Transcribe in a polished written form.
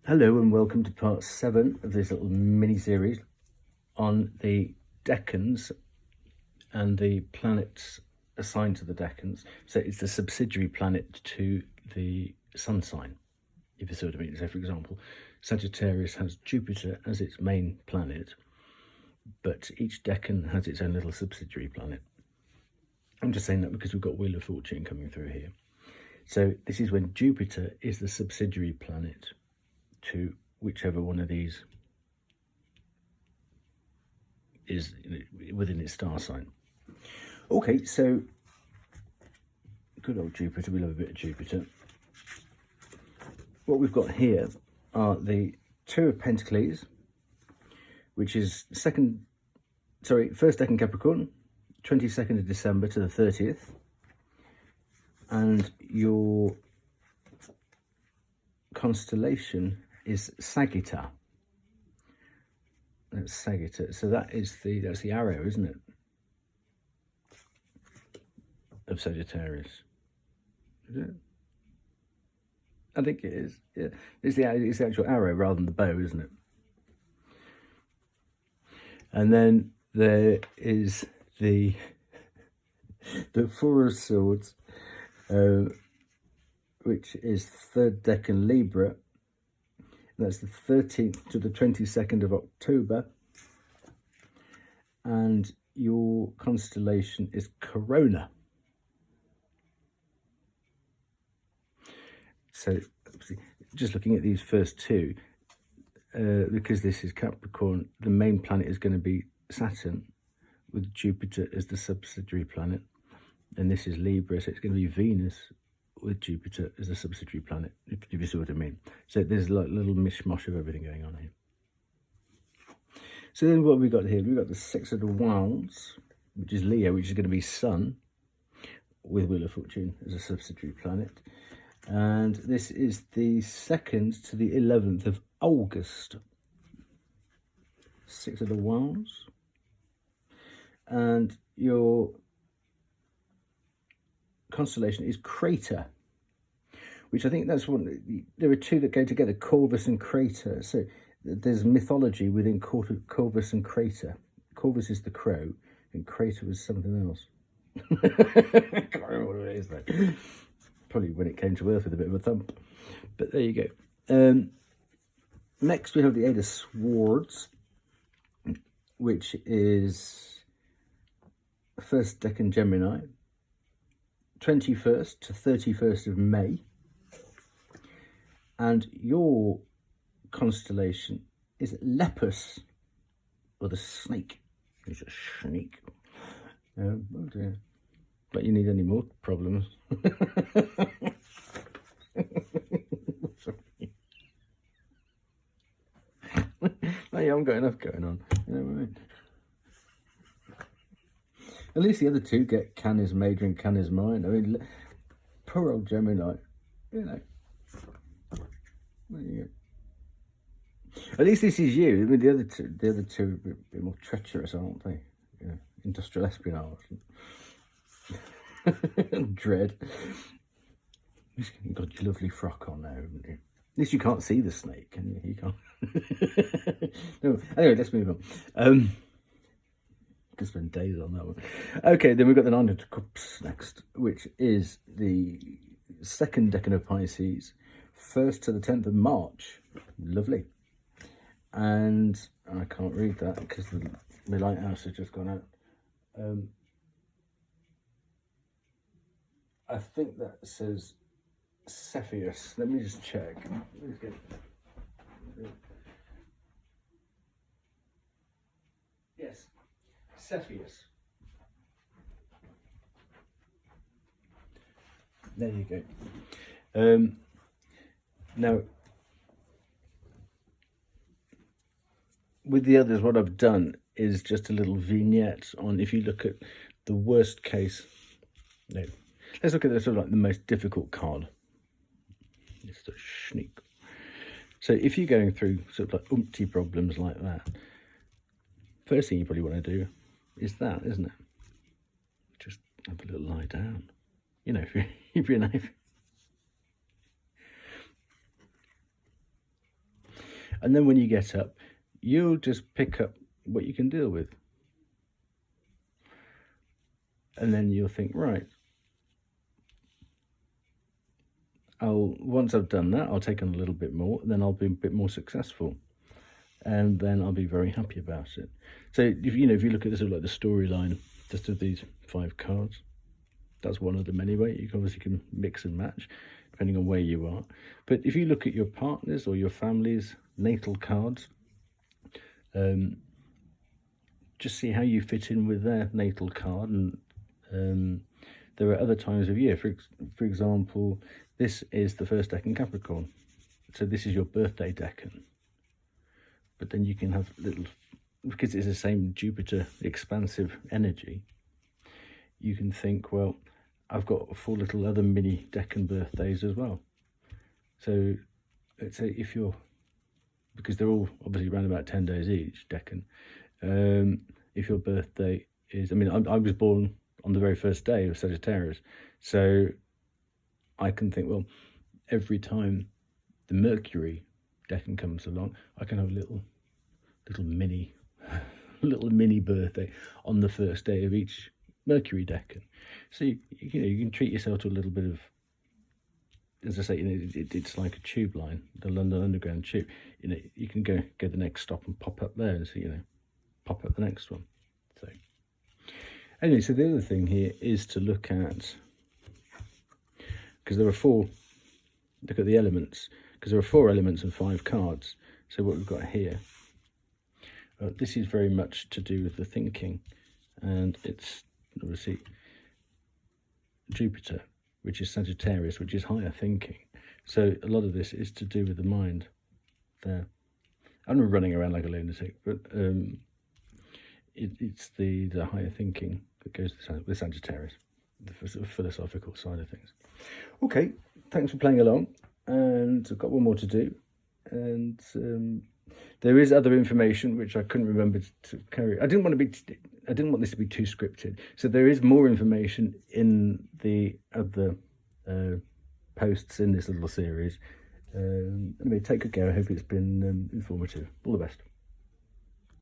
Hello and welcome to part 7 of this little mini-series on the Decans and the planets assigned to the Decans. So it's the subsidiary planet to the sun sign, if you see what I mean. So for example, Sagittarius has Jupiter as its main planet, but each Decan has its own little subsidiary planet. I'm just saying that because we've got Wheel of Fortune coming through here. So this is when Jupiter is the subsidiary planet to whichever one of these is within its star sign. Okay, so good old Jupiter, we love a bit of Jupiter. What we've got here are the Two of Pentacles, which is first Decan Capricorn, 22nd of December to the 30th, and your constellation is Sagittarius. That's Sagittarius. So that's the arrow, isn't it? Of Sagittarius. Is it? I think it is. Yeah, it's the actual arrow rather than the bow, isn't it? And then there is the Four of Swords, which is third Decan Libra. That's the 13th to the 22nd of October. And your constellation is Corona. So, just looking at these first two, because this is Capricorn, the main planet is going to be Saturn, with Jupiter as the subsidiary planet. And this is Libra, so it's going to be Venus with Jupiter as a subsidiary planet, if you see what I mean. So there's like a little mishmash of everything going on here. So then what have we got here? We've got the Six of the Wands, which is Leo, which is going to be Sun, with Wheel of Fortune as a subsidiary planet. And this is the 2nd to the 11th of August. Six of the Wands. And your constellation is Crater, which I think that's one. There are two that go together, Corvus and Crater. So there's mythology within Corvus and Crater. Corvus is the crow, and Crater was something else. I can't remember what it is though. Probably when it came to Earth with a bit of a thump. But there you go. Next we have the Eight of Swords, which is first Decan Gemini, 21st to 31st of May. And your constellation is Lepus, or the snake. It's a snake. Oh dear. But you need any more problems. Sorry. No, you haven't got enough going on. You know what I mean? At least the other two get can is major and can is minor. I mean, poor old Gemini, you know. There you go. At least this is you. I mean, the other two are a bit more treacherous, aren't they? You know, industrial espionage. Dread. You've got your lovely frock on there, haven't you? At least you can't see the snake, can you? You can't. No, anyway, let's move on. Could spend days on that one. Okay, then we've got the Nine of Cups next, which is the 2nd Decan of Pisces, 1st to the 10th of March. Lovely. And I can't read that because the lighthouse has just gone out. I think that says Cepheus. Let me just check. Yes, Cepheus. There you go. Now, with the others, what I've done is just a little vignette on, if you look at the worst case, no. Let's look at the sort of like the most difficult card. It's the sneak. So if you're going through sort of like umpty problems like that, first thing you probably want to do is that, isn't it? Just have a little lie down. You know, if you're And then when you get up, you'll just pick up what you can deal with. And then you'll think, right, once I've done that, I'll take on a little bit more, then I'll be a bit more successful. And then I'll be very happy about it. So if you look at this like the storyline just of these 5 cards, that's one of them anyway. You obviously can mix and match depending on where you are. But if you look at your partner's or your family's natal cards, just see how you fit in with their natal card. And there are other times of year. For example, this is the first Decan Capricorn, so this is your birthday Decan. But then you can have because it's the same Jupiter expansive energy, you can think, well, I've got 4 little other mini Decan birthdays as well. So let's say because they're all obviously around about 10 days each, Decan. If your birthday is, I was born on the very first day of Sagittarius, so I can think, well, every time the Mercury Decan comes along, I can have a little mini birthday on the first day of each Mercury Decan. So you can treat yourself to a little bit of, as I say, it's like a tube line, the London Underground tube. You can go the next stop and pop up there, and so pop up the next one. So anyway, so the other thing here is to look at, because there are 4. Look at the elements, because there are 4 elements and 5 cards. So what we've got here, this is very much to do with the thinking, and it's obviously Jupiter, which is Sagittarius, which is higher thinking. So a lot of this is to do with the mind there. I'm not running around like a lunatic, but it's the higher thinking that goes with Sagittarius, the sort of philosophical side of things. Okay, thanks for playing along, and I've got one more to do, and there is other information which I couldn't remember to carry. I didn't want this to be too scripted, so there is more information in the other posts in this little series. Anyway, take good care. I hope it's been informative. All the best.